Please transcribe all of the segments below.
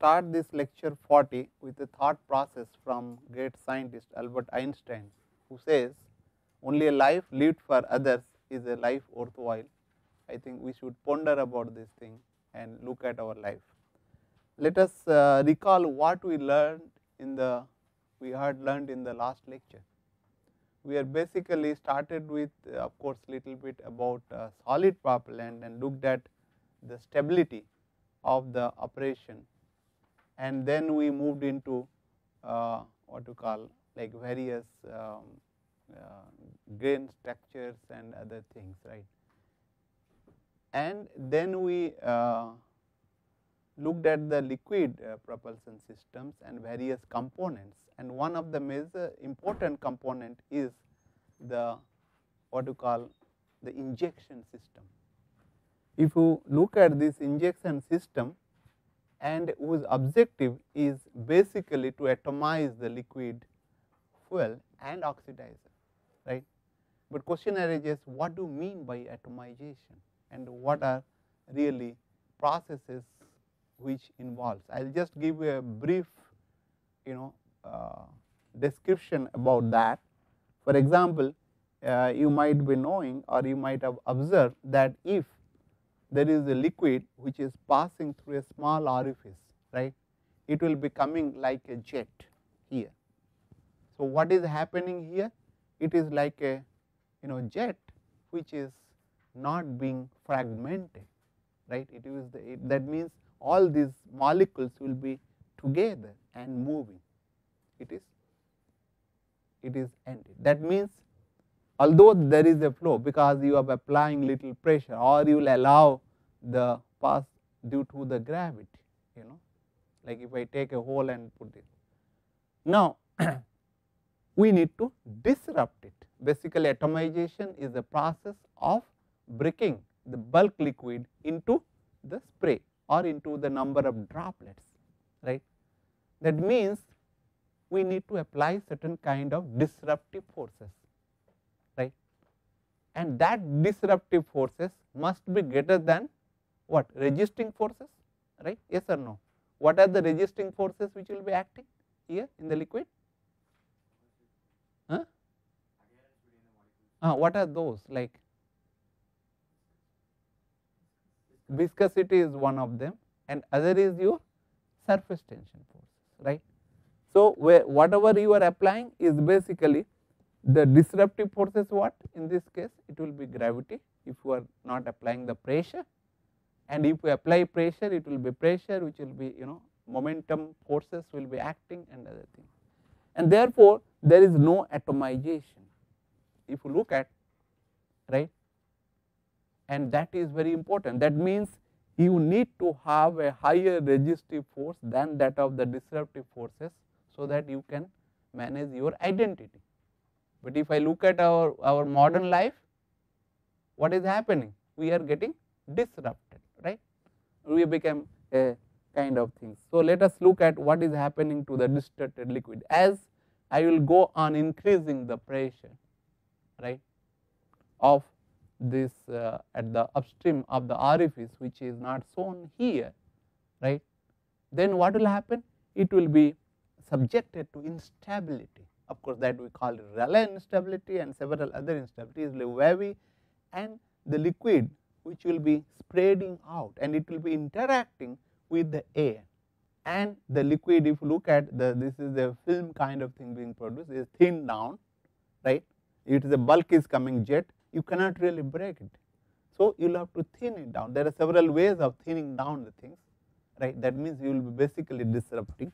start this lecture 40 with a thought process from great scientist Albert Einstein, who says only a life lived for others is a life worthwhile. I think we should ponder about this thing and look at our life. Let us recall what we learned in the learned in the last lecture. We are basically started with of course little bit about solid propellant and looked at the stability of the operation, and then we moved into what to call like various grain structures and other things, right. And then we looked at the liquid propulsion systems and various components, and one of the major important component is the what you call the injection system. If you look at this injection system, and whose objective is basically to atomize the liquid fuel and oxidizer, right. But question arises, what do you mean by atomization and what are really processes which involves. I will just give you a brief description about that. For example, you might be knowing or you might have observed that if there is a liquid which is passing through a small orifice, right, it will be coming like a jet here. So what is happening here? It is like a jet which is not being fragmented, right. That means all these molecules will be together and moving. It is ended. That means although there is a flow, because you are applying little pressure or you will allow the pass due to the gravity, like if I take a hole and put it. Now we need to disrupt it. Basically atomization is the process of breaking the bulk liquid into the spray or into the number of droplets, right. That means we need to apply certain kind of disruptive forces, right, and that disruptive forces must be greater than what? Resisting forces, right. Yes or no? What are the resisting forces which will be acting here in the liquid? What are those? Like viscosity is one of them, and other is your surface tension forces, right. So whatever you are applying is basically the disruptive forces. What in this case? It will be gravity if you are not applying the pressure, and if you apply pressure it will be pressure which will be momentum forces will be acting and other things, and therefore there is no atomization if you look at, right, and that is very important. That means you need to have a higher resistive force than that of the disruptive forces, so that you can manage your identity. But if I look at our modern life, what is happening? We are getting disrupted, right. We become a kind of things. So let us look at what is happening to the distorted liquid as I will go on increasing the pressure, right, of this at the upstream of the orifice, which is not shown here, right. Then what will happen? It will be subjected to instability. Of course, that we call Rayleigh instability and several other instabilities, like wavy, and the liquid which will be spreading out and it will be interacting with the air, and the liquid, if you look at this is the film kind of thing being produced, is thinned down, right. It is a bulk is coming jet, you cannot really break it. So you will have to thin it down. There are several ways of thinning down the things, right. That means you will be basically disrupting.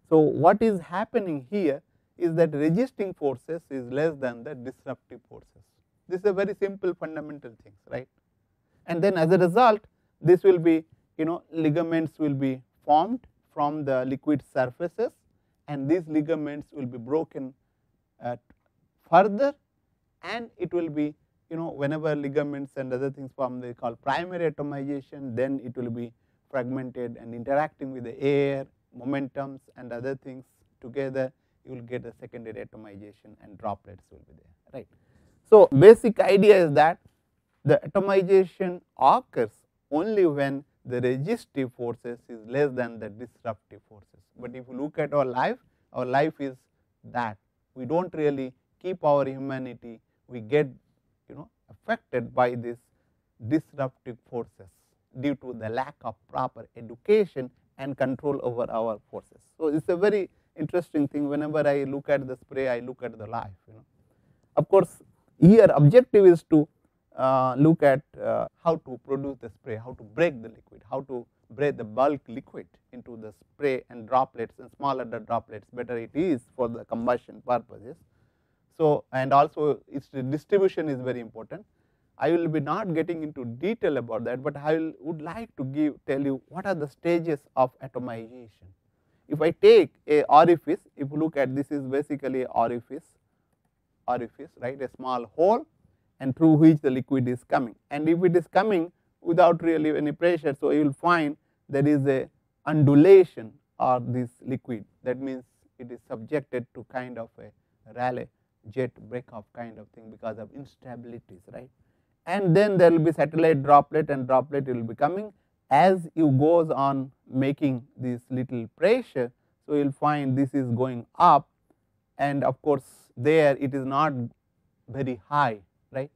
So what is happening here is that resisting forces is less than the disruptive forces. This is a very simple fundamental things, right. And then as a result, this will be ligaments will be formed from the liquid surfaces, and these ligaments will be broken further, and it will be whenever ligaments and other things form, they call primary atomization, then it will be fragmented and interacting with the air, momentums and other things together, you will get a secondary atomization and droplets will be there, right. So basic idea is that the atomization occurs only when the resistive forces is less than the disruptive forces. But if you look at our life is that we do not really keep our humanity, we get affected by these disruptive forces due to the lack of proper education and control over our forces. So, it is a very interesting thing. Whenever I look at the spray, I look at the life. Of course, here objective is to look at how to produce the spray, how to break the liquid, how to break the bulk liquid into the spray and droplets, and smaller the droplets better it is for the combustion purposes. So, and also its distribution is very important. I will be not getting into detail about that, but I would like to tell you what are the stages of atomization. If I take a orifice, if you look at this is basically a orifice, right, a small hole, and through which the liquid is coming, and if it is coming without really any pressure, so you will find there is a undulation of this liquid, that means it is subjected to kind of a Rayleigh jet breakup kind of thing because of instabilities, right. And then there will be satellite droplet, and droplet will be coming as you goes on making this little pressure. So, you will find this is going up, and of course, there it is not very high, right.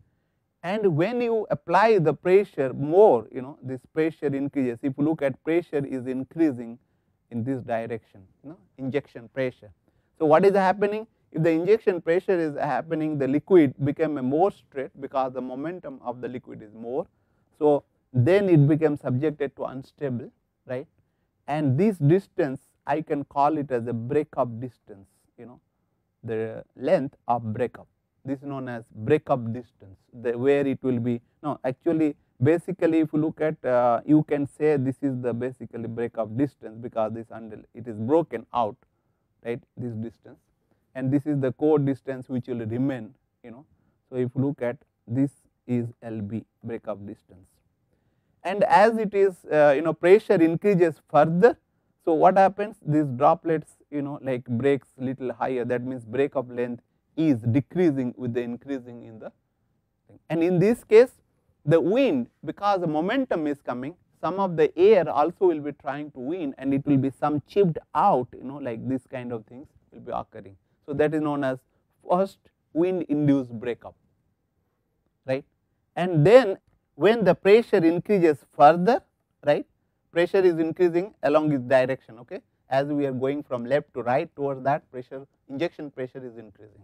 And when you apply the pressure more, this pressure increases. If you look at pressure is increasing in this direction, injection pressure. So, what is happening? If the injection pressure is happening, the liquid become a more straight because the momentum of the liquid is more. So, then it becomes subjected to unstable, right, and this distance I can call it as a breakup distance, the length of breakup. This is known as breakup distance, where it will be actually basically if you look at you can say this is the basically breakup distance because this until it is broken out, right, this distance, and this is the core distance which will remain. So, if you look at this is LB, breakup distance, and as it is pressure increases further. So, what happens, these droplets like breaks little higher, that means breakup length is decreasing with the increasing in the thing. And in this case the wind, because the momentum is coming, some of the air also will be trying to win, and it will be some chipped out, like this kind of things will be occurring. So, that is known as first wind induced breakup, right. And then when the pressure increases further, right, pressure is increasing along its direction, okay, as we are going from left to right towards that pressure, injection pressure is increasing.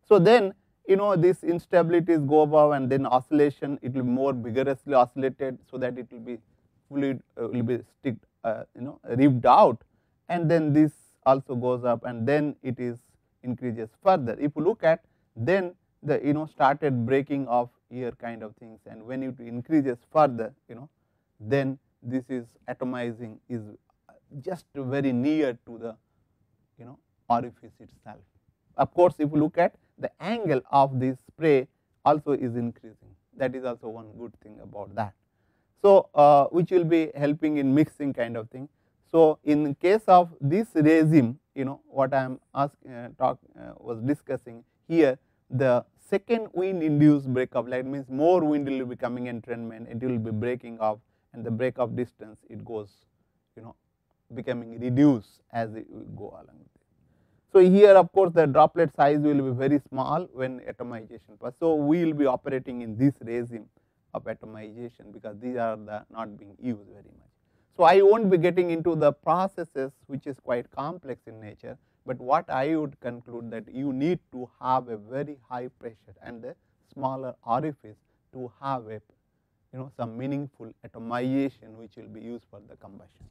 So, then these instabilities go above, and then oscillation, it will be more vigorously oscillated, so that it will be fluid will be ripped out, and then this also goes up, and then it is increases further. If you look at then the started breaking of air kind of things, and when it increases further, then this is atomizing is just very near to the orifice itself. Of course, if you look at the angle of this spray also is increasing, that is also one good thing about that. So, which will be helping in mixing kind of thing. So, in case of this regime, what I am was discussing here, the second wind induced breakup, that means more wind will be coming entrainment, it will be breaking off, and the breakup distance it goes becoming reduced as it will go along. So, here of course, the droplet size will be very small when atomization passes. So, we will be operating in this regime of atomization because these are not being used very much. So, I will not be getting into the processes which is quite complex in nature, but what I would conclude that you need to have a very high pressure and a smaller orifice to have a some meaningful atomization which will be used for the combustion.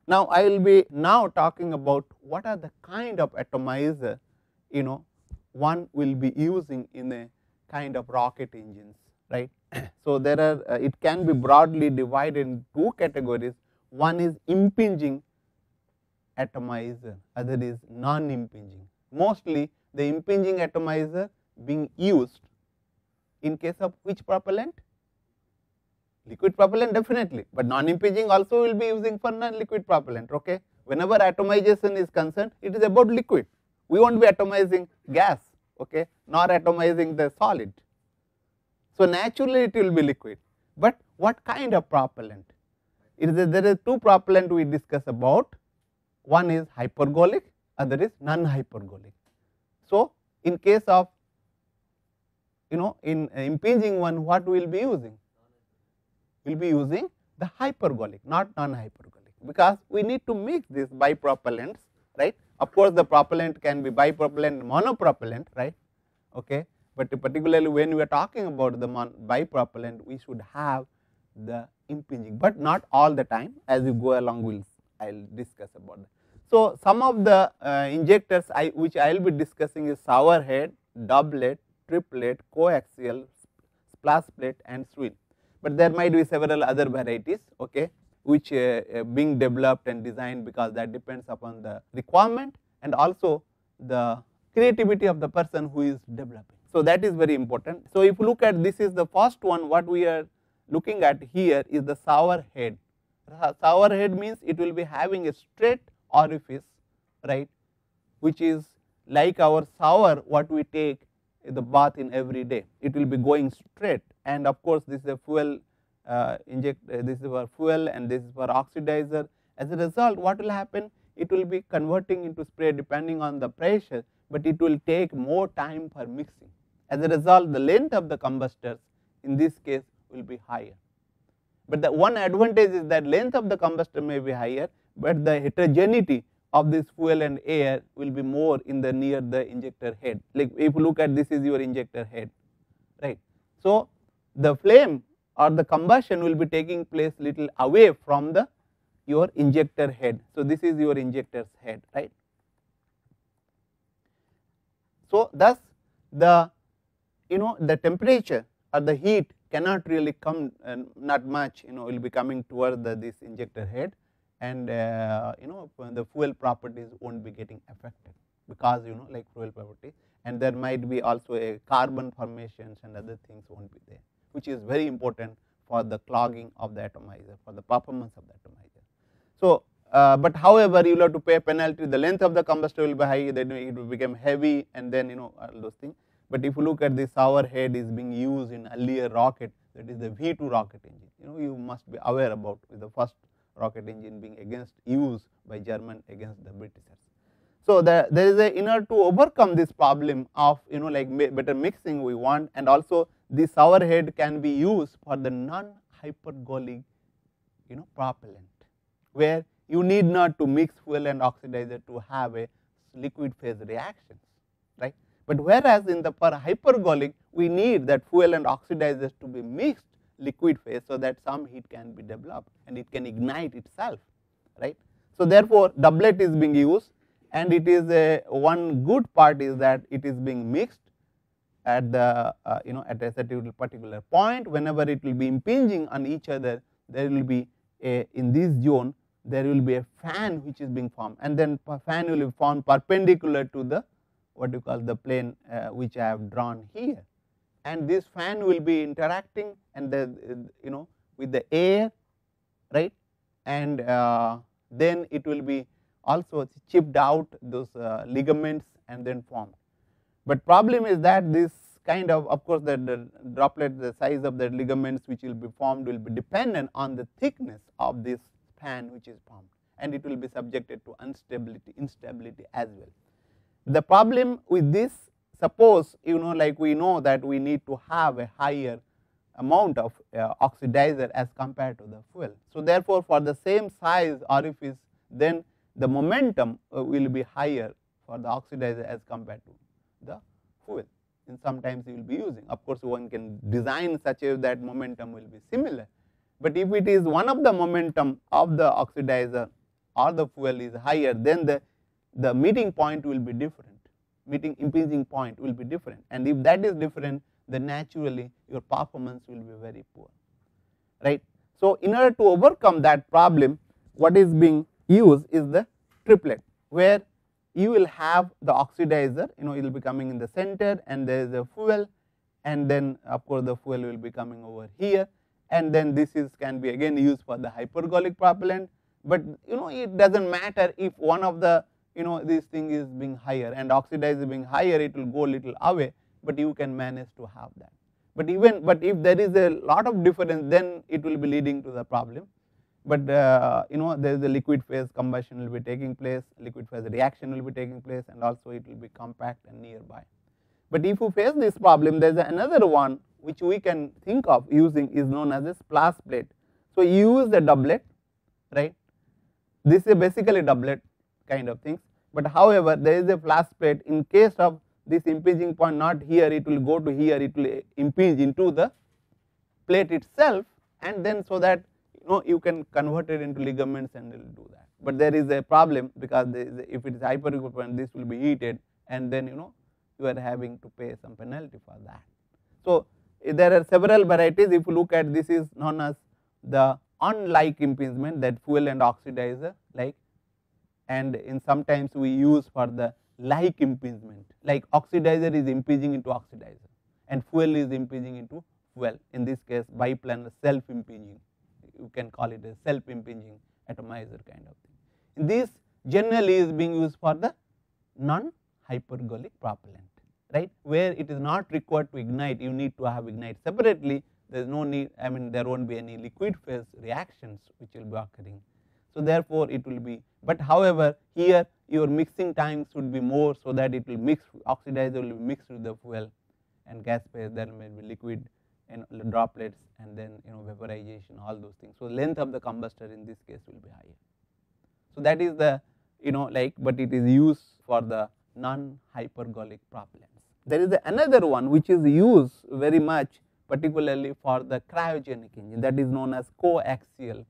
Now, I will be now talking about what are the kind of atomizer one will be using in a kind of rocket engines, right. So, there are it can be broadly divided in two categories. One is impinging atomizer, other is non-impinging. Mostly the impinging atomizer being used in case of which propellant? Liquid propellant definitely, but non-impinging also will be using for non-liquid propellant. Okay. Whenever atomization is concerned, it is about liquid. We won't be atomizing gas, okay, nor atomizing the solid. So, naturally it will be liquid, but what kind of propellant? there is two propellant we discuss about, one is hypergolic, other is non-hypergolic. So, in case of in impinging one, what we will be using? We will be using the hypergolic, not non-hypergolic, because we need to mix these bipropellants, right. Of course, the propellant can be bipropellant, monopropellant, right. Okay. But particularly when we are talking about the bipropellant, we should have the impinging, but not all the time. As you go along, I will discuss about that. So, some of the injectors which I will be discussing is shower head, doublet, triplet, coaxial, splash plate and swing, but there might be several other varieties, okay, which being developed and designed, because that depends upon the requirement and also the creativity of the person who is developing. So, that is very important. So, if you look at this is the first one, what we are looking at here is the shower head. Shower head means it will be having a straight orifice, right, which is like our shower what we take the bath in every day. It will be going straight, and of course, this is a fuel this is for fuel and this is for oxidizer. As a result, what will happen? It will be converting into spray depending on the pressure, but it will take more time for mixing. As a result, the length of the combustors in this case will be higher. But the one advantage is that length of the combustor may be higher, but the heterogeneity of this fuel and air will be more in the near the injector head. Like if you look at this is your injector head, right. So, the flame or the combustion will be taking place little away from the your injector head. So, this is your injector's head, right. So, thus the the temperature or the heat cannot really come not much will be coming toward this injector head, and the fuel properties won't be getting affected, because like fuel property, and there might be also a carbon formations and other things won't be there, which is very important for the clogging of the atomizer, for the performance of the atomizer. So, but however, you will have to pay a penalty, the length of the combustor will be high, then it will become heavy, and then all those things. But if you look at this, shower head is being used in earlier rocket, that is the V2 rocket engine. You must be aware about the first rocket engine being used by German against the Britishers. So, there is a to overcome this problem of like better mixing we want, and also this shower head can be used for the non-hypergolic propellant, where you need not to mix fuel and oxidizer to have a liquid phase reactions, right. But whereas in the for hypergolic, we need that fuel and oxidizers to be mixed liquid phase, so that some heat can be developed and it can ignite itself, right. So, therefore, doublet is being used, and it is a one good part is that it is being mixed at the at a certain particular point. Whenever it will be impinging on each other, there will be a in this zone there will be a fan which is being formed, and then fan will be formed perpendicular to the what you call the plane which I have drawn here, and this fan will be interacting and the with the air, right, and then it will be also chipped out those ligaments and then formed. But problem is that this kind of course the droplet, the size of the ligaments which will be formed will be dependent on the thickness of this fan which is formed, and it will be subjected to instability as well. The problem with this, suppose like we know that we need to have a higher amount of oxidizer as compared to the fuel. So, therefore, for the same size orifice, then the momentum will be higher for the oxidizer as compared to the fuel. And sometimes you will be using, of course, one can design such a that momentum will be similar, but if it is one of the momentum of the oxidizer or the fuel is higher, then the meeting point will be different, impinging point will be different, and if that is different, then naturally your performance will be very poor, right. So, in order to overcome that problem, what is being used is the triplet, where you will have the oxidizer, it will be coming in the center, and there is a fuel, and then of course the fuel will be coming over here, and then this is can be again used for the hypergolic propellant. But it does not matter if one of the this thing is being higher and oxidizer being higher, it will go little away, but you can manage to have that. But if there is a lot of difference, then it will be leading to the problem, but there is a liquid phase combustion will be taking place, liquid phase reaction will be taking place, and also it will be compact and nearby. But if you face this problem, there is another one which we can think of using is known as a splash plate. So you use the doublet, right? This is basically doublet kind of things, but however there is a flash plate. In case of this impinging point not here, it will go to here, it will impinge into the plate itself, and then so that you can convert it into ligaments and will do that. But there is a problem because if it is hyperequivalent point, this will be heated, and then you are having to pay some penalty for that. So there are several varieties. If you look at this is known as the unlike impingement, that fuel and oxidizer like, and in sometimes we use for the like impingement, like oxidizer is impinging into oxidizer and fuel is impinging into fuel. In this case biplanar self impinging, you can call it a self impinging atomizer kind of thing. This generally is being used for the non hypergolic propellant, right, where it is not required to ignite, you need to have ignite separately, there is no need, I mean there will not be any liquid phase reactions which will be occurring. So therefore it will be, but however here your mixing time should be more, so that it will mix, oxidizer will be mixed with the fuel and gas phase, there may be liquid and droplets, and then vaporization, all those things. So length of the combustor in this case will be higher. So that is the like, but it is used for the non hypergolic propellants. There is another one which is used very much particularly for the cryogenic engine, that is known as coaxial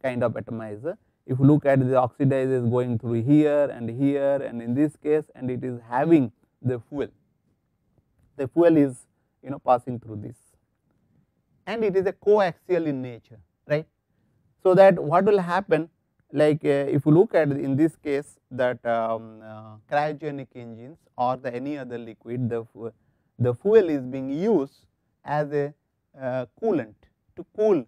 kind of atomizer. If you look at the oxidizer is going through here and here, and in this case, and it is having the fuel is passing through this, and it is a coaxial in nature, right. So that what will happen, like if you look at in this case that cryogenic engines or the any other liquid, the fuel is being used as a coolant to cool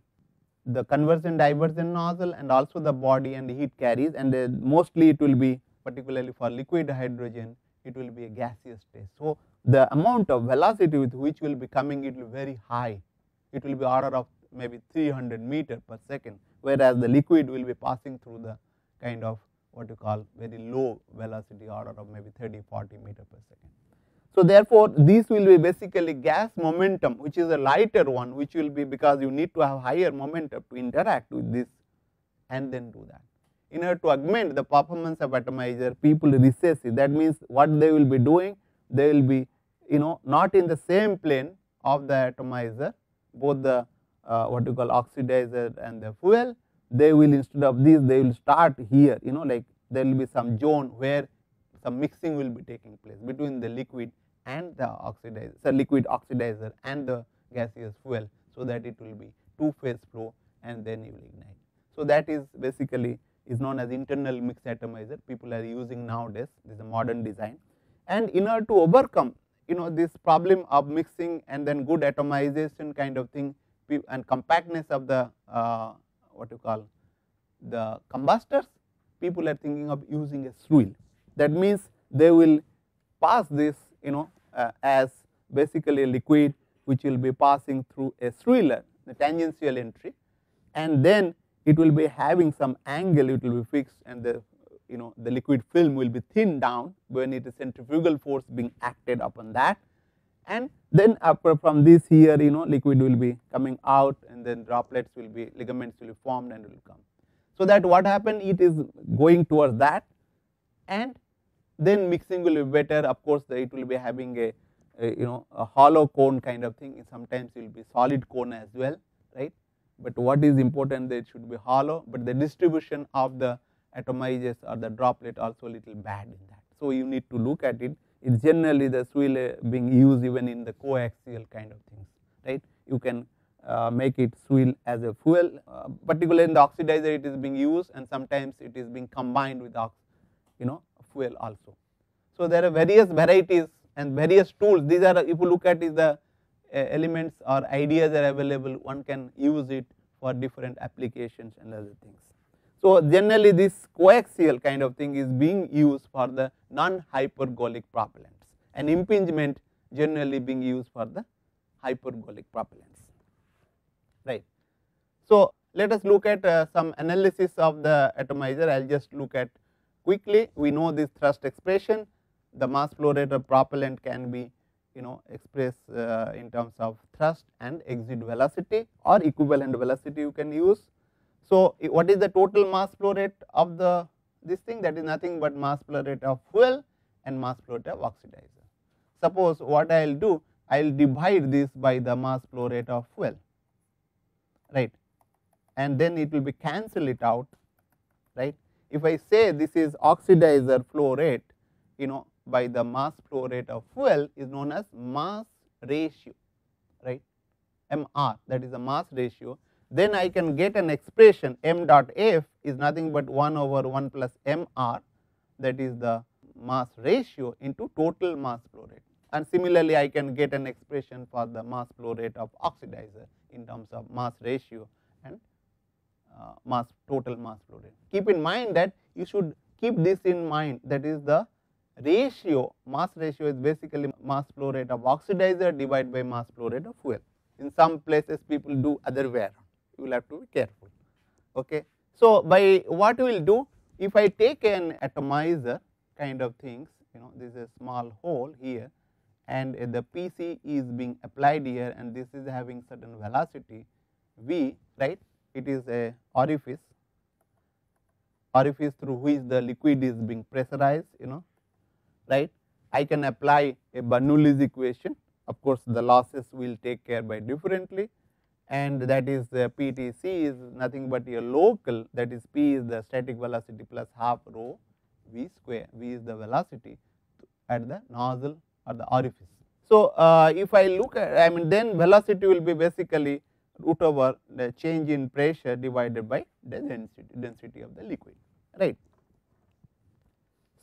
the conversion diversion nozzle and also the body and heat carries, and mostly it will be particularly for liquid hydrogen, it will be a gaseous state. So the amount of velocity with which will be coming, it will be very high, it will be order of maybe 300 meter per second, whereas the liquid will be passing through the kind of what you call very low velocity, order of maybe 30-40 meter per second. So therefore this will be basically gas momentum, which is a lighter one, which will be because you need to have higher momentum to interact with this and then do that. In order to augment the performance of atomizer, people recess it. That means what they will be doing, they will be not in the same plane of the atomizer, both the what you call oxidizer and the fuel, they will, instead of this they will start here, like there will be some zone where some mixing will be taking place between the liquid and the oxidizer, so liquid oxidizer and the gaseous fuel, so that it will be two phase flow and then you will ignite. So that is basically is known as internal mix atomizer, people are using nowadays, this is a modern design. And in order to overcome this problem of mixing and then good atomization kind of thing and compactness of the what you call the combustors, people are thinking of using a swirl. That means they will pass this as basically a liquid which will be passing through a swirler, the tangential entry, and then it will be having some angle, it will be fixed, and the the liquid film will be thinned down when it is centrifugal force being acted upon that, and then from this here liquid will be coming out, and then droplets will be, ligaments will be formed and will come. So that what happened, it is going towards that, and then mixing will be better. Of course it will be having a hollow cone kind of thing, sometimes it will be solid cone as well, right. But what is important, that it should be hollow, but the distribution of the atomizers or the droplet also a little bad in that. So you need to look at it. It's generally the swirl being used even in the coaxial kind of things, right. You can make it swirl as a fuel, particularly in the oxidizer it is being used, and sometimes it is being combined with fuel also. So there are various varieties and various tools. These are, if you look at is the elements or ideas are available, one can use it for different applications and other things. So generally this coaxial kind of thing is being used for the non-hypergolic propellants, and impingement generally being used for the hypergolic propellants, right. So let us look at some analysis of the atomizer. I will just look at quickly. We know this thrust expression, the mass flow rate of propellant can be expressed in terms of thrust and exit velocity or equivalent velocity you can use. So, what is the total mass flow rate of the this thing, that is nothing but mass flow rate of fuel and mass flow rate of oxidizer. Suppose what I will do, I will divide this by the mass flow rate of fuel, right, and then it will be cancel it out, right. If I say this is oxidizer flow rate by the mass flow rate of fuel is known as mass ratio, right, MR, that is the mass ratio, then I can get an expression m dot f is nothing but 1 over 1 plus MR, that is the mass ratio into total mass flow rate. And similarly, I can get an expression for the mass flow rate of oxidizer in terms of mass ratio and total mass flow rate. Keep in mind that you should keep this in mind, that is the ratio, mass ratio is basically mass flow rate of oxidizer divided by mass flow rate of fuel. In some places people do other way around, you will have to be careful. Okay. So, by what we will do, if I take an atomizer kind of things, this is a small hole here and the PC is being applied here and this is having certain velocity V, right, it is a orifice through which the liquid is being pressurized, right. I can apply a Bernoulli's equation, of course, the losses will take care by differently, and that is PTC is nothing but your local, that is P is the static velocity plus half rho V square, V is the velocity at the nozzle or the orifice. So, if I look at, then velocity will be basically root over the change in pressure divided by the density of the liquid, right.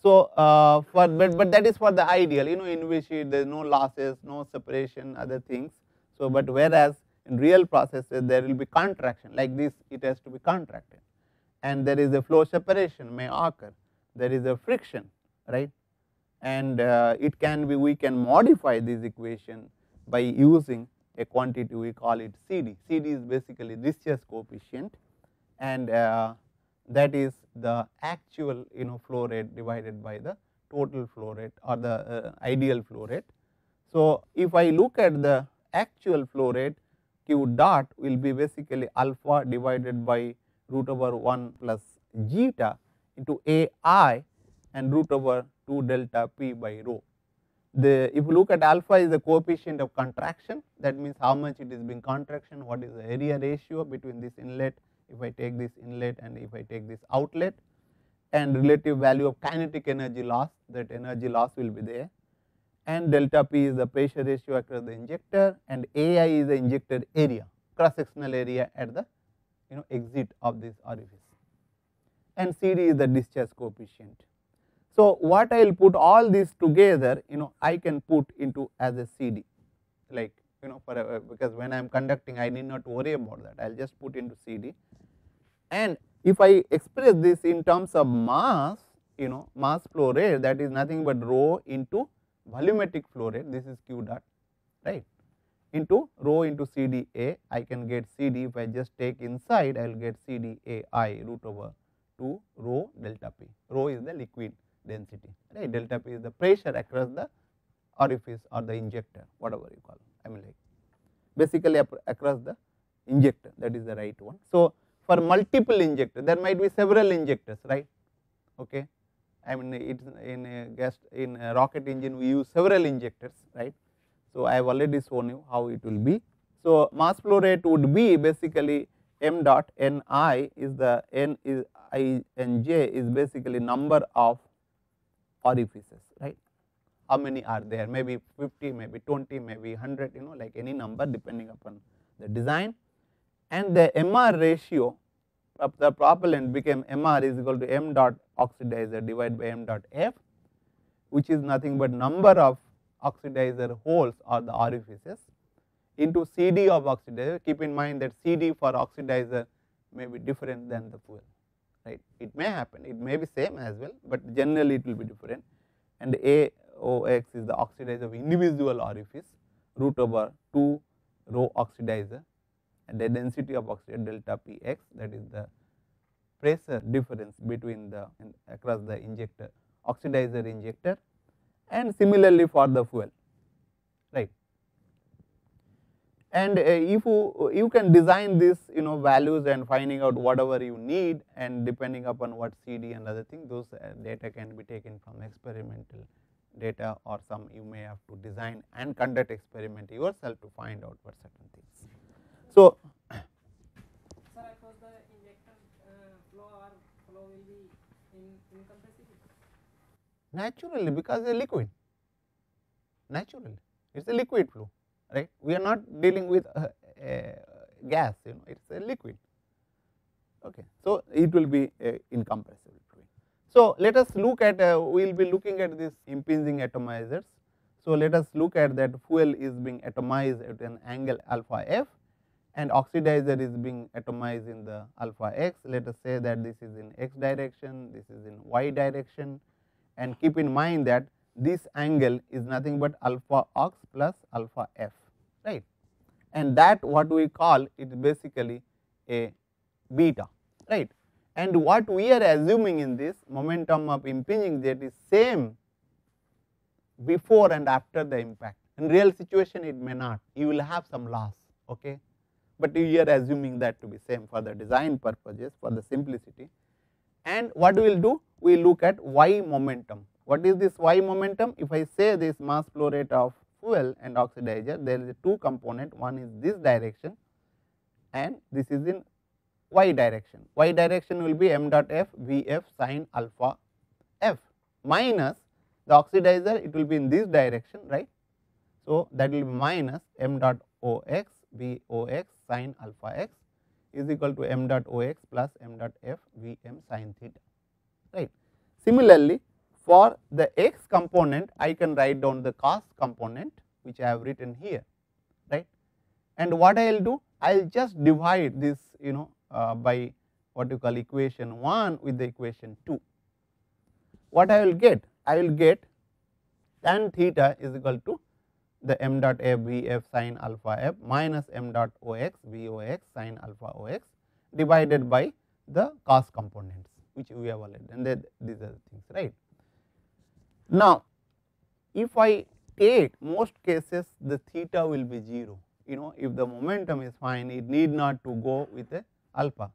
So, but that is for the ideal, in which there is no losses, no separation, other things. So, but whereas in real processes there will be contraction, like this it has to be contracted, and there is a flow separation may occur, there is a friction, right, and it can be, we can modify this equation by using a quantity we call it CD. CD is basically Risch's coefficient, and that is the actual flow rate divided by the total flow rate or the ideal flow rate. So, if I look at the actual flow rate, Q dot will be basically alpha divided by root over 1 plus zeta into AI and root over 2 delta P by rho. If you look at alpha is the coefficient of contraction, that means how much it is being contraction, what is the area ratio between this inlet, if I take this inlet and if I take this outlet, and relative value of kinetic energy loss, that energy loss will be there, and delta P is the pressure ratio across the injector, and AI is the injected area, cross sectional area at the exit of this orifice, and CD is the discharge coefficient. So, what I will put all this together, I can put into as a CD, like for because when I am conducting I need not worry about that, I will just put into CD. And if I express this in terms of mass, mass flow rate, that is nothing but rho into volumetric flow rate, this is Q dot, right, into rho into CdA, I can get CD, if I just take inside I will get CdAI root over 2 rho delta P, rho is the liquid density, right, delta P is the pressure across the orifice or the injector, whatever you call it, like basically across the injector, that is the right one. So, for multiple injector there might be several injectors, right, okay. It's in a rocket engine we use several injectors, right. So, I have already shown you how it will be. So, mass flow rate would be basically m dot Ni is the n is I and j is basically number of orifices, right, how many are there, maybe 50, maybe 20, maybe 100, like any number depending upon the design, and the MR ratio of the propellant became MR is equal to m dot oxidizer divided by m dot F, which is nothing but number of oxidizer holes or the orifices into CD of oxidizer. Keep in mind that CD for oxidizer may be different than the fuel, right, it may happen, it may be same as well, but generally it will be different, and AOX is the oxidizer of individual orifice root over 2 rho oxidizer the density of oxidizer delta P x, that is the pressure difference between the across the injector oxidizer injector, and similarly for the fuel, right. And if you can design this values and finding out whatever you need, and depending upon what CD and other things, those data can be taken from experimental data, or some you may have to design and conduct experiment yourself to find out what certain things. So, sir, I suppose the injector flow will be incompressible. Naturally, because it is liquid, naturally it is a liquid flow, right. We are not dealing with gas, it is a liquid. Okay. So, it will be incompressible fluid. So, let us look at we will be looking at this impinging atomizers. So, let us look at that fuel is being atomized at an angle alpha f, and oxidizer is being atomized in the alpha x. Let us say that this is in x direction, this is in y direction, and keep in mind that this angle is nothing but alpha ox plus alpha f, right, and that what we call it is basically a beta, right. And what we are assuming in this momentum of impinging jet is same before and after the impact. In real situation it may not, you will have some loss, okay, but we are assuming that to be same for the design purposes, for the simplicity. And what we will do, we look at y momentum. What is this y momentum? If I say this mass flow rate of fuel and oxidizer, there is a two component, one is this direction and this is in y direction. Y direction will be m dot f V f sin alpha f, minus the oxidizer, it will be in this direction, right. So, that will be minus m dot O x V O x sin alpha x is equal to m dot O x plus m dot f V m sin theta, right. Similarly, for the x component, I can write down the cos component which I have written here, right. And what I will do, I will just divide this by what you call equation 1 with the equation 2. What I will get? I will get tan theta is equal to the m dot f V f sin alpha f minus m dot O x V O x sin alpha O x divided by the cos components which we have already, and these are the things, right. Now, if I take most cases the theta will be 0, if the momentum is fine, it need not to go with a alpha,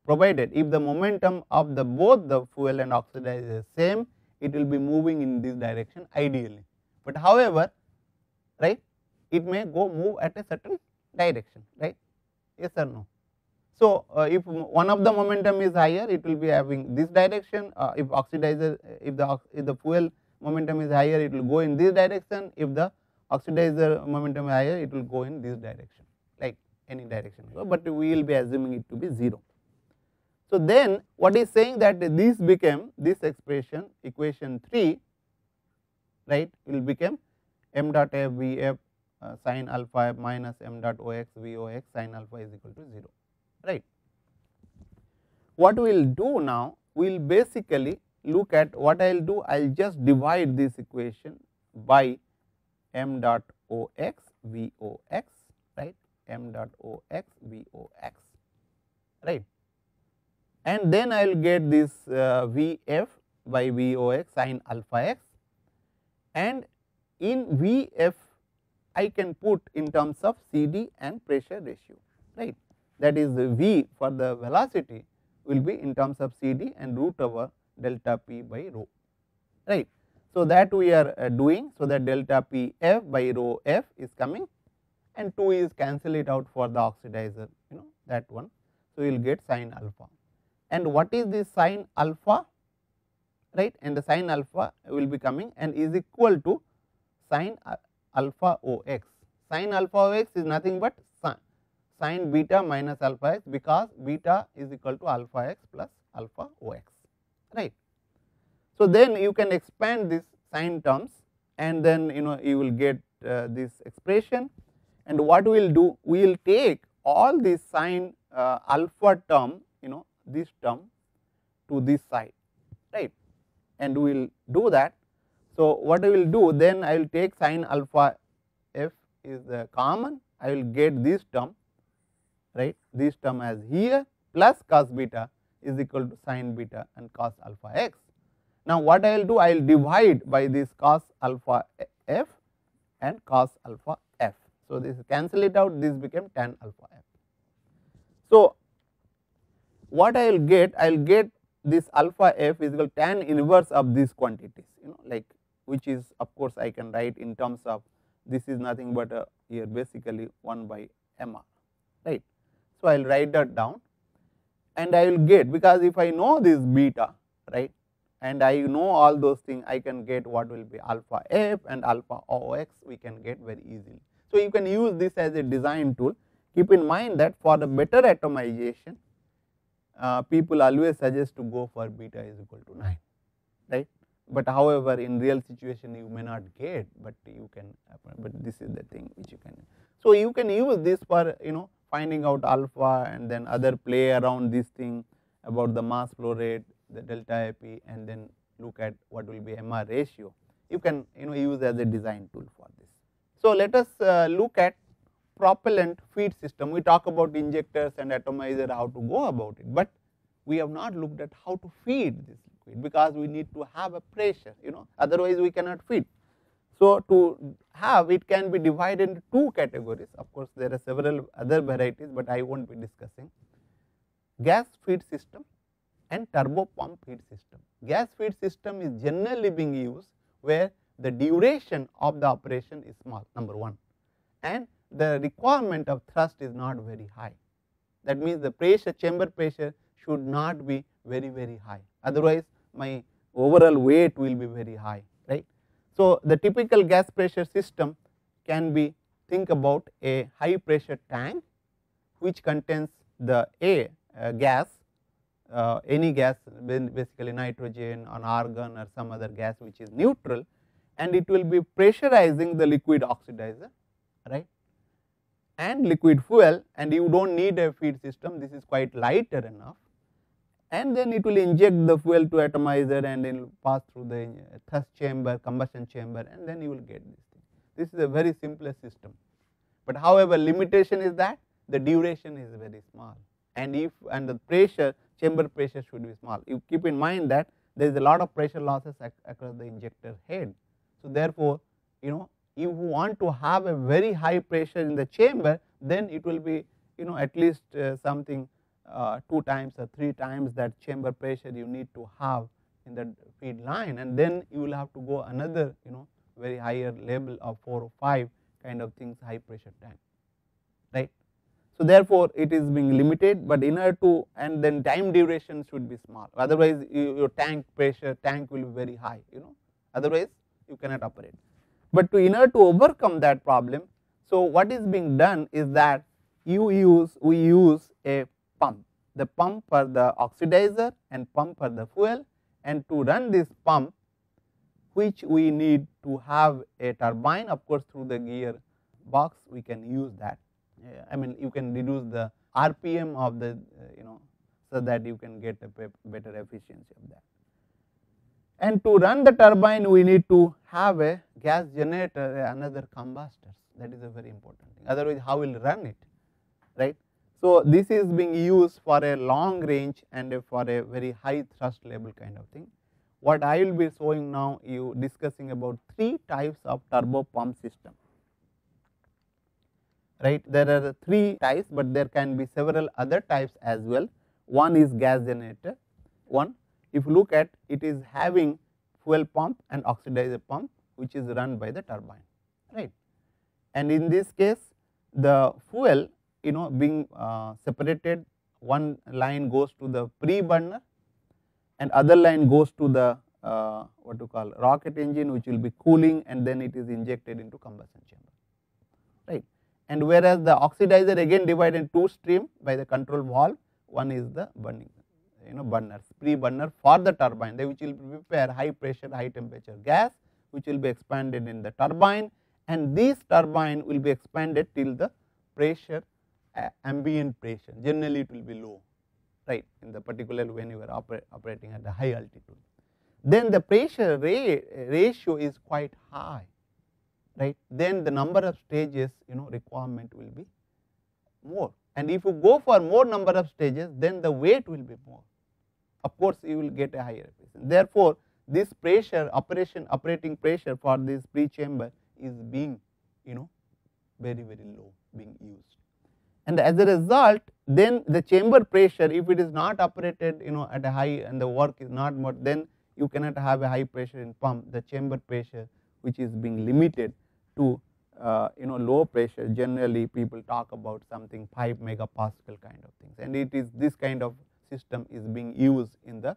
provided if the momentum of the both the fuel and oxidizer is same, it will be moving in this direction ideally, but however, right, it may go move at a certain direction, right, yes or no. So, if one of the momentum is higher, it will be having this direction, if oxidizer, if the fuel momentum is higher, it will go in this direction, if the oxidizer momentum is higher, it will go in this direction, like any direction, but we will be assuming it to be 0. So, then what is saying that this became this expression equation 3, right, will become m dot f V f sin alpha f minus m dot O x V O x sin alpha is equal to 0, right. What we will do now, we will basically look at what I will do, I will just divide this equation by m dot O x V O x, right, m dot O x V O x, right, and then I will get this V f by V O x sin alpha x, and in V f I can put in terms of CD and pressure ratio, right, that is V for the velocity will be in terms of CD and root over delta P by rho, right. So, that we are doing, so that delta P f by rho f is coming, and 2 is cancel it out for the oxidizer, that one. So, you will get sin alpha, and what is this sin alpha, right, and the sin alpha will be coming and is equal to sin alpha O x. Sin alpha O x is nothing but sin beta minus alpha x, because beta is equal to alpha x plus alpha O x, right. So, then you can expand this sin terms, and then you will get this expression, and what we will do, we will take all this sin alpha term, this term to this side, right, and we will do that. So, what I will do, then I will take sin alpha f is common, I will get this term, right, this term as here plus cos beta is equal to sin beta and cos alpha x. Now, what I will do, I will divide by this cos alpha f and cos alpha f. So, this cancel it out, this became tan alpha f. So, what I will get? I will get this alpha f is equal to tan inverse of these quantities, like, which is of course I can write in terms of, this is nothing but here basically 1 by mr, right. So, I will write that down and I will get, because if I know this beta, right, and I know all those things, I can get what will be alpha f and alpha ox, we can get very easily. So, you can use this as a design tool. Keep in mind that for the better atomization, people always suggest to go for beta is equal to 9, right. But however, in real situation you may not get, but you can, but this is the thing which you can. So, you can use this for finding out alpha and then other play around this thing about the mass flow rate, the delta AP, and then look at what will be MR ratio. You can use as a design tool for this. So, let us look at propellant feed system. We talk about injectors and atomizer, how to go about it, but we have not looked at how to feed this liquid, because we need to have a pressure, otherwise we cannot feed. So, to have it can be divided into two categories. Of course, there are several other varieties, but I will not be discussing. Gas feed system and turbo pump feed system. Gas feed system is generally being used where the duration of the operation is small, number 1, and the requirement of thrust is not very high. That means the pressure, chamber pressure should not be very high, otherwise my overall weight will be very high, right. So, the typical gas pressure system can be, think about a high pressure tank which contains the gas, any gas, basically nitrogen or argon or some other gas which is neutral, and it will be pressurizing the liquid oxidizer, right, and liquid fuel, and you do not need a feed system, this is quite lighter enough, and then it will inject the fuel to atomizer and it will pass through the thrust chamber, combustion chamber, and then you will get this thing. This is a very simplest system, but however, limitation is that the duration is very small, and the pressure, chamber pressure should be small. You keep in mind that there is a lot of pressure losses across the injector head. So, therefore, if you want to have a very high pressure in the chamber, then it will be at least something 2 times or 3 times that chamber pressure you need to have in the feed line, and then you will have to go another very higher level of 4 or 5 kind of things, high pressure tank, right. So, therefore, it is being limited, but in order to, and then time duration should be small, otherwise your tank pressure, tank will be very high, otherwise you cannot operate. But in order to overcome that problem, so what is being done is that we use a pump, the pump for the oxidizer and pump for the fuel, and to run this pump, which we need to have a turbine, of course through the gear box we can use that. I mean, you can reduce the RPM of the so that you can get a better efficiency of that. And to run the turbine we need to have a gas generator, another combustors, that is a very important thing, otherwise how will run it, right. So, this is being used for a long range and for a very high thrust level kind of thing. What I will be showing now, you discussing about 3 types of turbo pump system, right. There are 3 types, but there can be several other types as well. One is gas generator, one, if you look at, it is having fuel pump and oxidizer pump which is run by the turbine, right. And in this case the fuel being separated, one line goes to the pre-burner and other line goes to the what to call rocket engine, which will be cooling, and then it is injected into combustion chamber, right. And whereas the oxidizer again divided in 2 stream by the control valve, one is the burning burners, pre-burner for the turbine, which will prepare high pressure, high temperature gas which will be expanded in the turbine, and this turbine will be expanded till the pressure, ambient pressure, generally it will be low, right, in the particular when you are operating at the high altitude. Then the pressure ratio is quite high, right, then the number of stages requirement will be more, and if you go for more number of stages, then the weight will be more. Of course, you will get a higher efficiency. Therefore, this pressure operating pressure for this pre-chamber is being very low being used, and as a result then the chamber pressure, if it is not operated at a high and the work is not more, then you cannot have a high pressure in pump. The chamber pressure which is being limited to low pressure, generally people talk about something 5 megapascal kind of things, and it is this kind of system is being used in the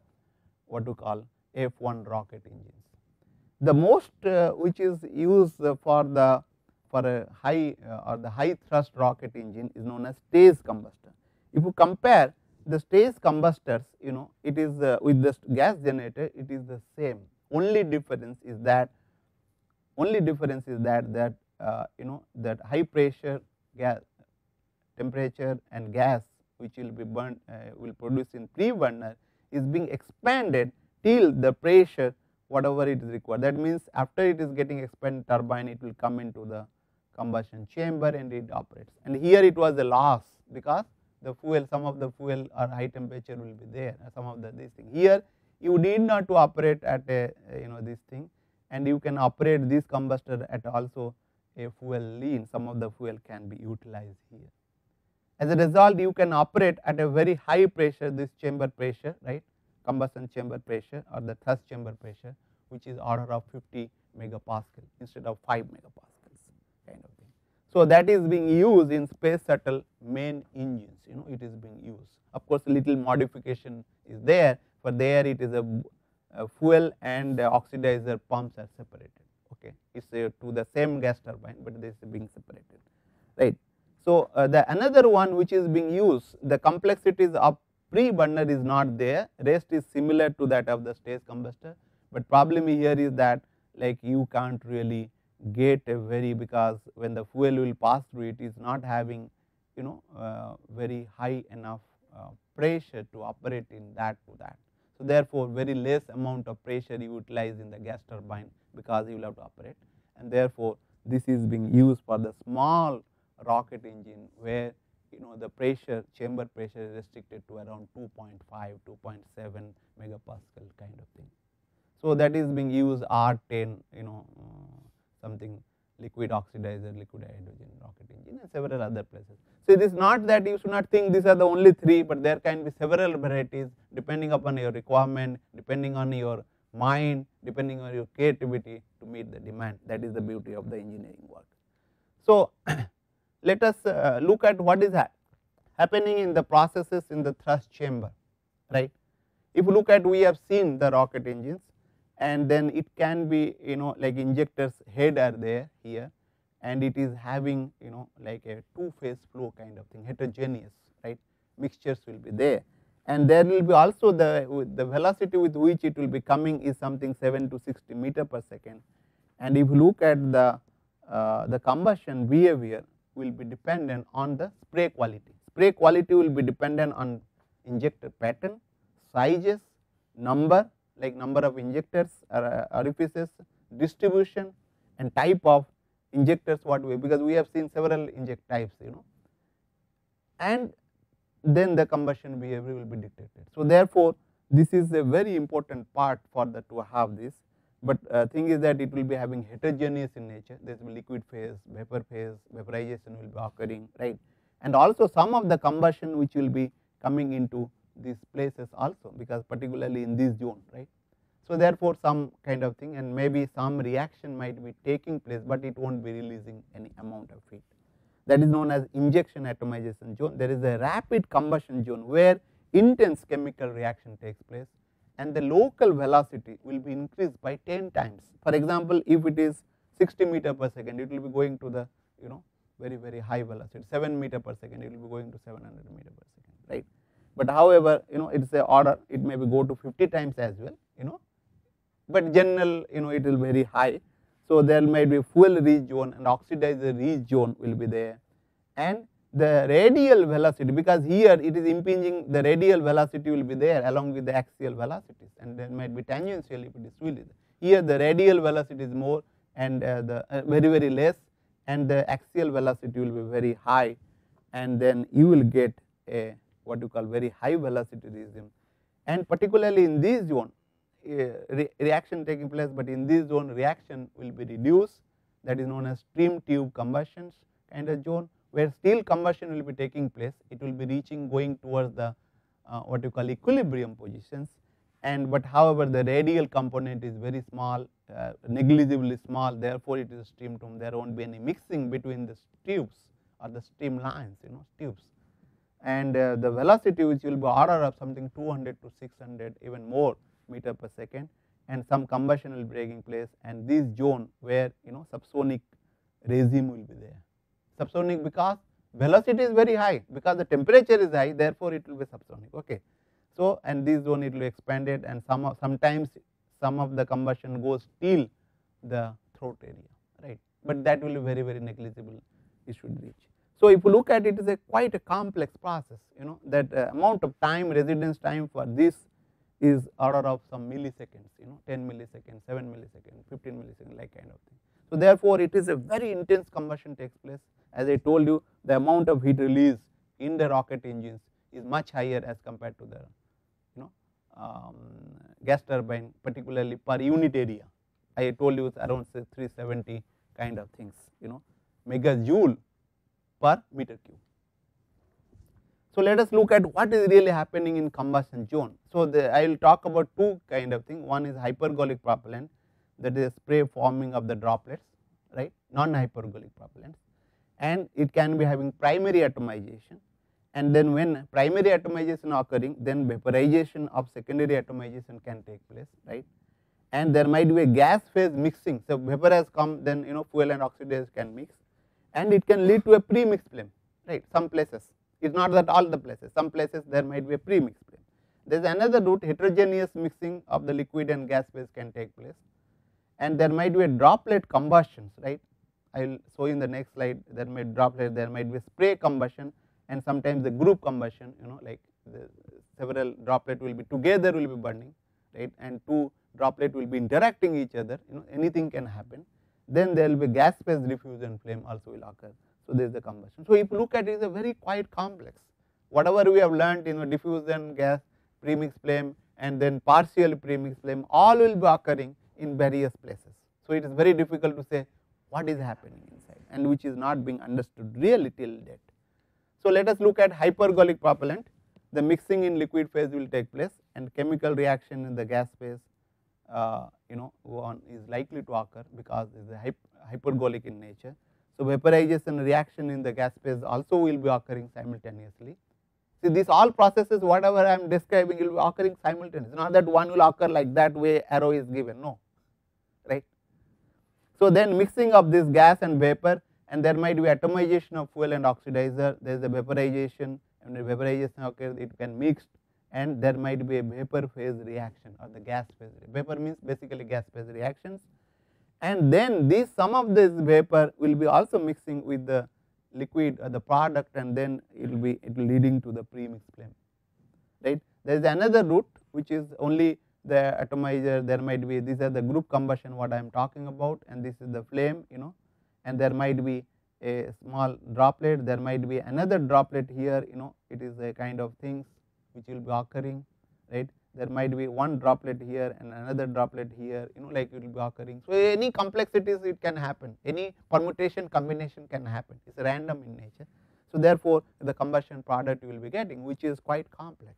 what we call F1 rocket engines. The most which is used for a high or the high thrust rocket engine is known as stage combustor. If you compare the stage combustors, it is with the gas generator, it is the same. Only difference is that that high pressure gas temperature and gas which will be burned will produce in pre-burner is being expanded till the pressure whatever it is required. That means after it is getting expanded turbine, it will come into the combustion chamber and it operates. And here it was a loss because the fuel, some of the fuel or high temperature will be there, some of this thing. Here you need not to operate at a this thing, and you can operate this combustor at also a fuel lean. Some of the fuel can be utilized here. As a result, you can operate at a very high pressure, this chamber pressure, right, combustion chamber pressure or the thrust chamber pressure, which is order of 50 megapascal instead of 5 megapascals kind of thing. So that is being used in space shuttle main engines, it is being used. Of course, little modification is there, for there it is a fuel and oxidizer pumps are separated. Okay, it's to the same gas turbine, but this is being separated, right. So the another one which is being used, the complexities of pre-burner is not there, rest is similar to that of the stage combustor, but problem here is that like you can't really get a very, because when the fuel will pass through, it is not having very high enough pressure to operate in that to that. So therefore, very less amount of pressure you utilize in the gas turbine because you will have to operate, and therefore this is being used for the small rocket engine where the pressure, chamber pressure is restricted to around 2.5, 2.7 megapascal kind of thing. So that is being used R10, something liquid oxidizer, liquid hydrogen rocket engine and several other places. So it is not that you should not think these are the only three, but there can be several varieties depending upon your requirement, depending on your mind, depending on your creativity to meet the demand. That is the beauty of the engineering work. So let us look at what is happening in the processes in the thrust chamber, right. If you look at, we have seen the rocket engines, and then it can be like injectors head are there here, and it is having like a two-phase flow kind of thing, heterogeneous, right, mixtures will be there, and there will be also the velocity with which it will be coming is something 7 to 60 meter per second. And if you look at the combustion behavior will be dependent on the spray quality. Spray quality will be dependent on injector pattern, sizes, number, like number of injectors or orifices, distribution and type of injectors what way, because we have seen several inject types, and then the combustion behavior will be dictated. So therefore, this is a very important part for the to have this, but thing is that it will be having heterogeneous in nature. There will be liquid phase, vapor phase, vaporization will be occurring, right, and also some of the combustion which will be coming into these places also, because particularly in this zone, right. So therefore, some kind of thing, and maybe some reaction might be taking place, but it won't be releasing any amount of heat. That is known as injection atomization zone. There is a rapid combustion zone where intense chemical reaction takes place, and the local velocity will be increased by 10 times. For example, if it is 60 meter per second, it will be going to the very high velocity, 7 meter per second, it will be going to 700 meter per second, right. But however, it is a order, it may be go to 50 times as well, but general, it will be very high. So there may be fuel rich zone and oxidizer rich zone will be there, and the radial velocity, because here it is impinging, the radial velocity will be there along with the axial velocities, and there might be tangential if it is really there. Here the radial velocity is more and the very less, and the axial velocity will be very high, and then you will get a what you call very high velocity regime, and particularly in this zone reaction taking place, but in this zone reaction will be reduced, that is known as stream tube combustions kind of zone, where still combustion will be taking place, it will be reaching going towards the what you call equilibrium positions, and but however the radial component is very small, negligibly small, therefore it is a stream tube, there won't be any mixing between the tubes or the stream lines, tubes, and the velocity which will be order of something 200 to 600 even more meter per second, and some combustion will be taking place, and this zone where subsonic regime will be there. Subsonic because velocity is very high, because the temperature is high, therefore it will be subsonic. Okay. So, and this zone it will be expanded, and sometimes some of the combustion goes till the throat area, right, but that will be very very negligible, it should reach. So, if you look at it, is a quite a complex process, that amount of time, residence time for this is order of some milliseconds, 10 milliseconds, 7 milliseconds, 15 milliseconds, like kind of thing. So, therefore, it is a very intense combustion takes place. As I told you, the amount of heat release in the rocket engines is much higher as compared to the gas turbine, particularly per unit area. I told you it's around say 370 kind of things, megajoule per meter cube. So, let us look at what is really happening in combustion zone. So, I will talk about two kind of thing. One is hypergolic propellant, that is spray forming of the droplets, right, non-hypergolic propellants, and it can be having primary atomization, and then when primary atomization occurring, then vaporization of secondary atomization can take place, right, and there might be a gas phase mixing. So, vapor has come, then fuel and oxidase can mix, and it can lead to a pre-mix flame, right, some places. It is not that all the places, some places there might be a pre-mix flame. There is another route, heterogeneous mixing of the liquid and gas phase can take place, and there might be a droplet combustions, right. I will show in the next slide, there might be droplet, there might be spray combustion, and sometimes the group combustion, like the several droplet will be together will be burning, right, and two droplet will be interacting each other, anything can happen. Then there will be gas phase diffusion flame also will occur. So, there is the combustion. So, if you look at it, is a very quite complex. Whatever we have learnt, diffusion gas, premix flame, and then partial premix flame, all will be occurring in various places. So, it is very difficult to say what is happening inside, and which is not being understood really till date. So, let us look at hypergolic propellant. The mixing in liquid phase will take place, and chemical reaction in the gas phase one is likely to occur because it is hypergolic in nature. So, vaporization reaction in the gas phase also will be occurring simultaneously. See, these all processes whatever I am describing will be occurring simultaneously, not that one will occur like that way arrow is given, no, right. So, then mixing of this gas and vapor, and there might be atomization of fuel and oxidizer, there is a vaporization, and when vaporization occurs it can mix, and there might be a vapor phase reaction or the gas phase. Vapor means basically gas phase reactions, and then some of this vapor will be also mixing with the liquid or the product, and then it will leading to the premix flame, right. There is another route which is only the atomizer, there might be, these are the group combustion what I am talking about, and this is the flame, and there might be a small droplet, there might be another droplet here, it is a kind of things which will be occurring, right. There might be one droplet here and another droplet here, like it will be occurring. So, any complexities it can happen, any permutation combination can happen, it is random in nature. So, therefore, the combustion product you will be getting, which is quite complex,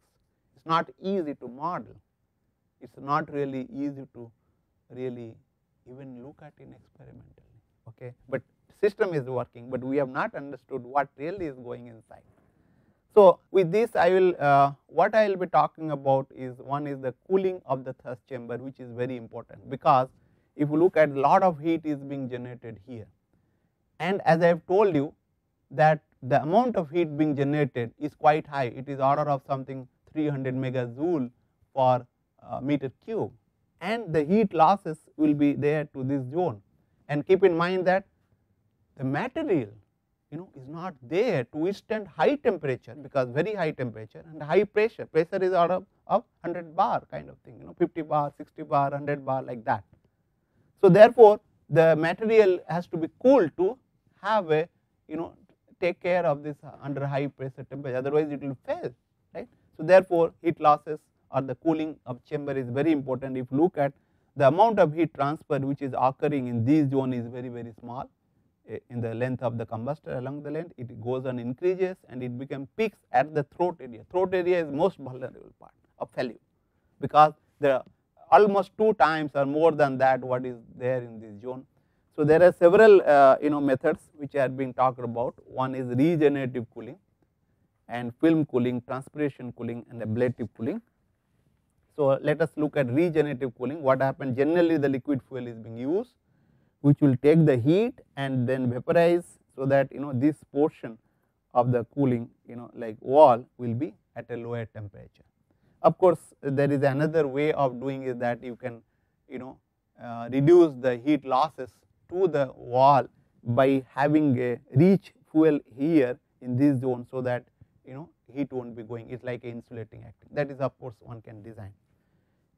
it is not easy to model, it is not really easy to really even look at in experimentally, okay, but system is working, but we have not understood what really is going inside. So, with this I will what I will be talking about is, one is the cooling of the thrust chamber, which is very important, because if you look at a lot of heat is being generated here, and as I have told you that the amount of heat being generated is quite high, it is order of something 300 megajoule per meter cube, and the heat losses will be there to this zone, and keep in mind that the material is not there to withstand high temperature, because very high temperature and high pressure is order of 100 bar kind of thing, 50 bar, 60 bar, 100 bar, like that. So, therefore, the material has to be cooled to have a take care of this under high pressure temperature, otherwise it will fail, right. So therefore heat losses or the cooling of chamber is very important. If you look at the amount of heat transfer which is occurring in this zone is very small in the length of the combustor, along the length it goes on increases and it becomes peaks at the throat area. Throat area is most vulnerable part of failure, because there are almost 2 times or more than that what is there in this zone. So there are several methods which are being talked about. One is regenerative cooling and film cooling, transpiration cooling and ablative cooling. So let us look at regenerative cooling. What happens, generally the liquid fuel is being used which will take the heat and then vaporize, so that this portion of the cooling like wall will be at a lower temperature. Of course there is another way of doing is that you can reduce the heat losses to the wall by having a rich fuel here in this zone, so that heat won't be going, it's like a insulating acting. That is of course one can design,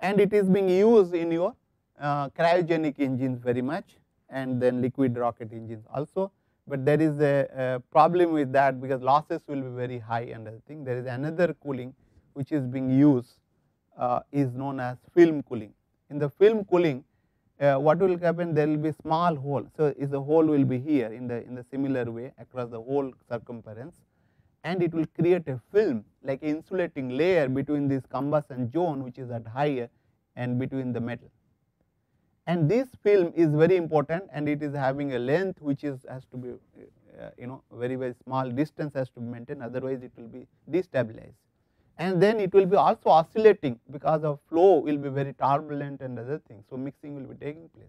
and it is being used in your cryogenic engines very much, and then liquid rocket engines also. But there is a problem with that, because losses will be very high and other thing. There is another cooling which is being used is known as film cooling. In the film cooling what will happen, there will be small hole. So is the hole will be here in the similar way across the whole circumference, and it will create a film like an insulating layer between this combustion zone which is at higher and between the metal. And this film is very important, and it is having a length which is has to be very small distance has to be maintained, otherwise it will be destabilized. And then it will be also oscillating, because of flow will be very turbulent and other things. So mixing will be taking place,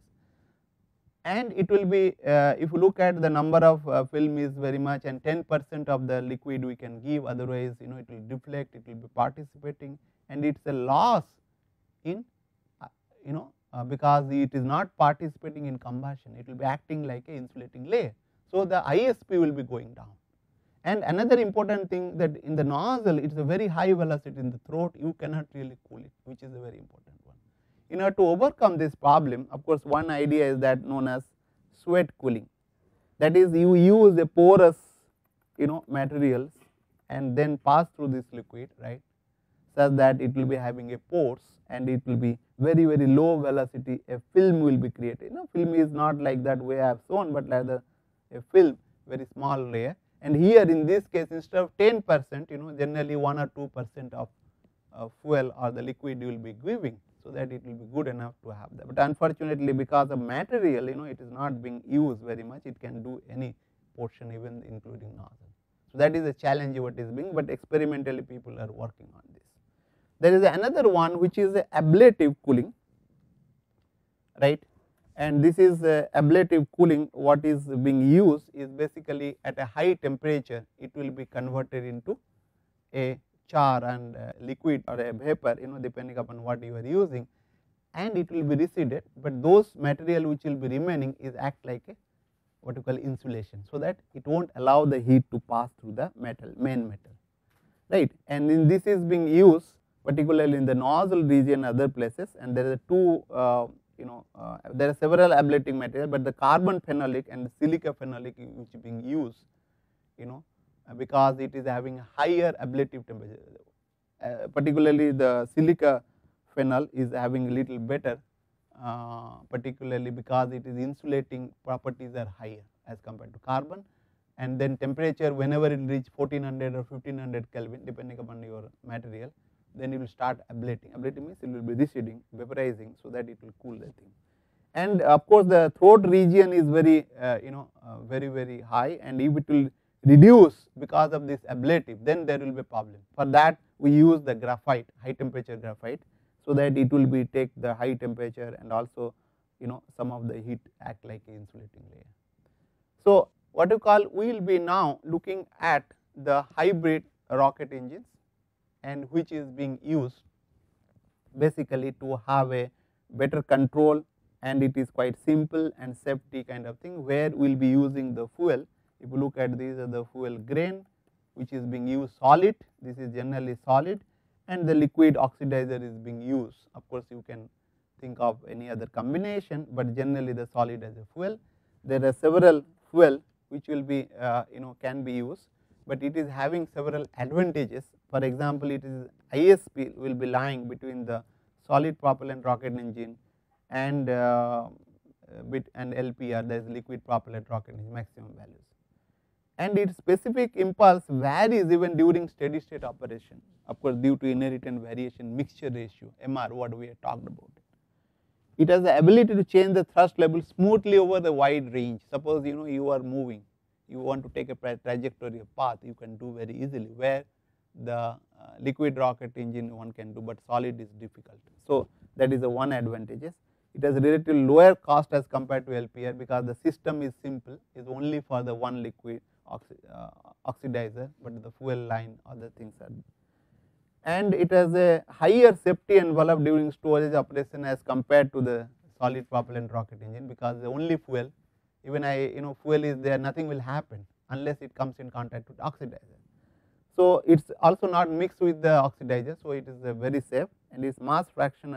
and it will be if you look at the number of film is very much, and 10% of the liquid we can give, otherwise it will deflect, it will be participating, and it is a loss in because it is not participating in combustion, it will be acting like a insulating layer. So the ISP will be going down. And another important thing, that in the nozzle it is a very high velocity in the throat, you cannot really cool it, which is a very important one. In order to overcome this problem, of course one idea is that known as sweat cooling, that is you use a porous materials and then pass through this liquid, right, such that it will be having a pores, and it will be very low velocity, a film will be created. Film is not like that way I have shown, but rather a film, very small layer. And here in this case, instead of 10%, generally 1 or 2% of fuel or the liquid you will be giving, so that it will be good enough to have that. But unfortunately, because of material, it is not being used very much, it can do any portion, even including nozzle. So that is a challenge what is being, but experimentally people are working on this. There is another one which is a ablative cooling, right, and this is ablative cooling. What is being used is basically at a high temperature it will be converted into a char and liquid or a vapor, depending upon what you are using, and it will be receded, but those material which will be remaining is act like a what you call insulation, so that it won't allow the heat to pass through the metal, main metal, right. And in this is being used particularly in the nozzle region, other places, and there are two there are several ablative material, but the carbon phenolic and the silica phenolic which is being used, because it is having higher ablative temperature, particularly the silica phenol is having a little better, particularly because it is insulating properties are higher as compared to carbon, and then temperature whenever it reach 1400 or 1500 Kelvin depending upon your material, then it will start ablating. Ablating means it will be receding, vaporizing, so that it will cool the thing. And of course the throat region is very very high, and if it will reduce because of this ablative, then there will be a problem. For that we use the graphite, high temperature graphite, so that it will be take the high temperature, and also some of the heat act like an insulating layer. So what you call, we will be now looking at the hybrid rocket engines, and which is being used basically to have a better control, and it is quite simple and safety kind of thing, where we will be using the fuel. If you look at these are the fuel grain which is being used solid, this is generally solid, and the liquid oxidizer is being used. Of course you can think of any other combination, but generally the solid as a fuel. There are several fuel which will be can be used, but it is having several advantages. For example, it is ISP will be lying between the solid propellant rocket engine and LPR, that is liquid propellant rocket engine maximum values, and its specific impulse varies even during steady state operation, of course due to inherent variation mixture ratio MR, what we have talked about. It has the ability to change the thrust level smoothly over the wide range. Suppose you are moving, you want to take a trajectory, a path, you can do very easily, where the liquid rocket engine one can do, but solid is difficult. So that is the one advantages. It has relatively lower cost as compared to LPR, because the system is simple, is only for the one liquid oxidizer, but the fuel line, other things are. And it has a higher safety envelope during storage operation as compared to the solid propellant rocket engine, because the only fuel, even fuel is there, nothing will happen unless it comes in contact with oxidizer. So it is also not mixed with the oxidizer, so it is very safe, and its mass fraction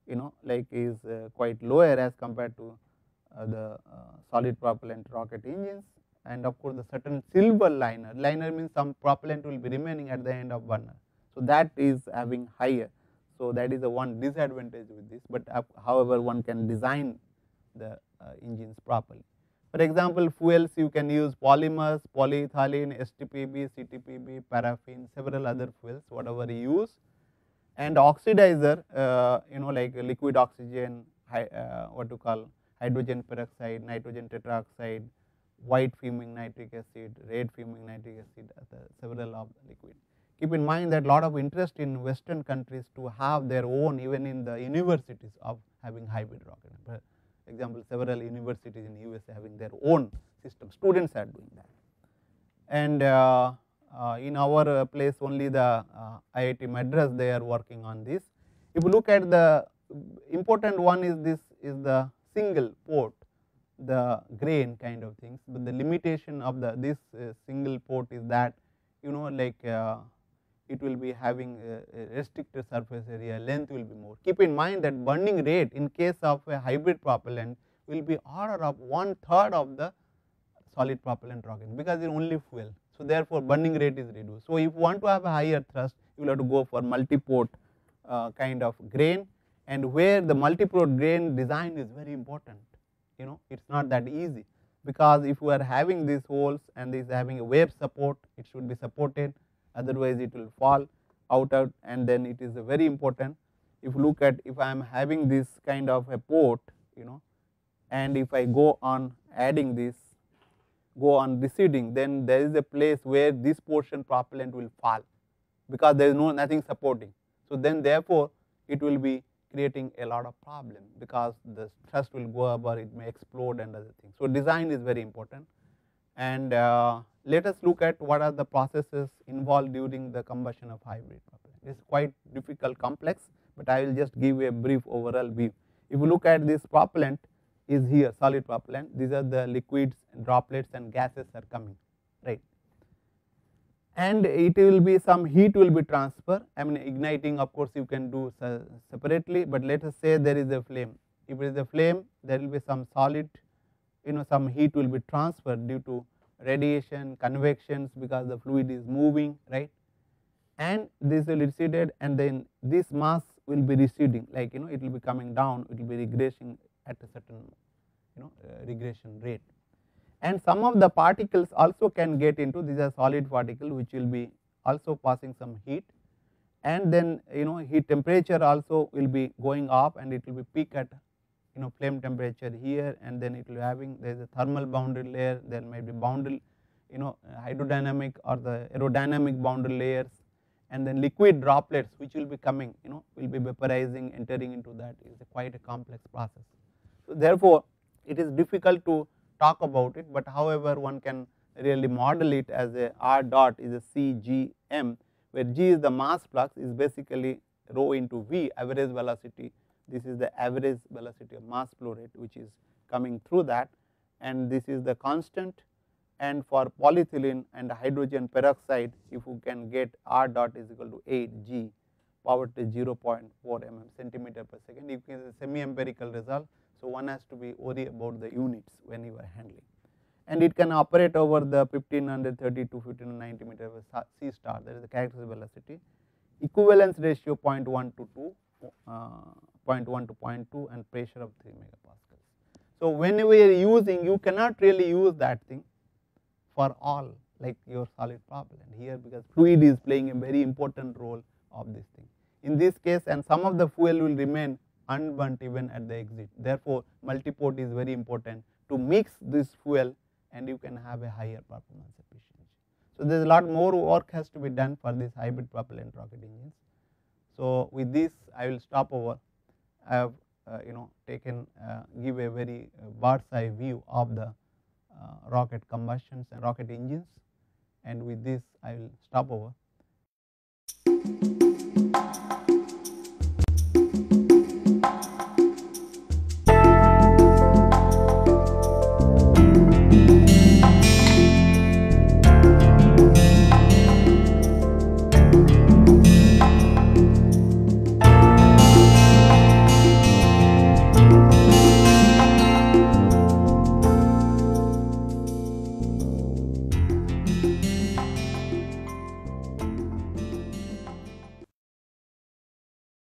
is quite lower as compared to the solid propellant rocket engines. And of course the certain silver liner means some propellant will be remaining at the end of burner, so that is having higher. So that is the one disadvantage with this, but however one can design the engines properly. For example, fuels you can use polymers, polyethylene, STPB, CTPB, paraffin, several other fuels whatever you use, and oxidizer like liquid oxygen, what to call hydrogen peroxide, nitrogen tetroxide, white fuming nitric acid, red fuming nitric acid, several of the liquid. Keep in mind that lot of interest in western countries to have their own, even in the universities, of having hybrid rocket. For example, several universities in USA having their own system, students are doing that. And in our place only the IIT Madras, they are working on this. If you look at the important one is this is the single port, the grain kind of things, but the limitation of this single port is that it will be having a restricted surface area, length will be more. Keep in mind that burning rate in case of a hybrid propellant will be order of 1/3 of the solid propellant rocket, because it is only fuel. So therefore burning rate is reduced. So if you want to have a higher thrust, you will have to go for multi-port kind of grain, and where the multi-port grain design is very important. It is not that easy, because if you are having these holes and this having a wave support, it should be supported, otherwise it will fall out, and then it is very important. If you look at, if I am having this kind of a port, and if I go on adding this, go on receding, then there is a place where this portion propellant will fall, because there is nothing supporting. So then therefore it will be creating a lot of problem, because the thrust will go up or it may explode and other things. So design is very important, and let us look at what are the processes involved during the combustion of hybrid propellant. It is quite difficult, complex, but I will just give a brief overall view. If you look at this propellant is here, solid propellant, these are the liquids, droplets and gases are coming, right, and it will be some heat will be transfer. I mean igniting, of course you can do separately, but let us say there is a flame. If it is a flame, there will be some solid, some heat will be transferred due to radiation, convections, because the fluid is moving, right, and this will receded, and then this mass will be receding, like it will be coming down, it will be regressing at a certain regression rate. And some of the particles also can get into, these are solid particle which will be also passing some heat, and then heat temperature also will be going up, and it will be peak at flame temperature here, and then it will having, there is a thermal boundary layer, there may be boundary hydrodynamic or the aerodynamic boundary layers, and then liquid droplets which will be coming, will be vaporizing, entering into that. Is quite a complex process. So therefore it is difficult to talk about it, but however one can really model it as a R dot is a CGM, where G is the mass flux, is basically rho into V, average velocity. This is the average velocity of mass flow rate which is coming through that, and this is the constant. And for polyethylene and hydrogen peroxide, if you can get R dot is equal to 8 G power to 0.4 mm centimeter per second, if it is a semi empirical result. So one has to be worried about the units when you are handling. and it can operate over the 1530 to 1590 meter C star, that is the characteristic velocity. Equivalence ratio 0.1 to 2, 0.1 to 0.2 and pressure of 3 megapascals. So, when we are using, you cannot really use that thing for all like your solid propellant here, because fluid is playing a very important role of this thing. In this case, and some of the fuel will remain unburnt even at the exit. Therefore, multiport is very important to mix this fuel and you can have a higher performance efficiency. So, there is a lot more work has to be done for this hybrid propellant rocket engines. So, with this I will stop over. I have taken give a very bird's eye view of the rocket combustions and rocket engines, and with this I will stop over.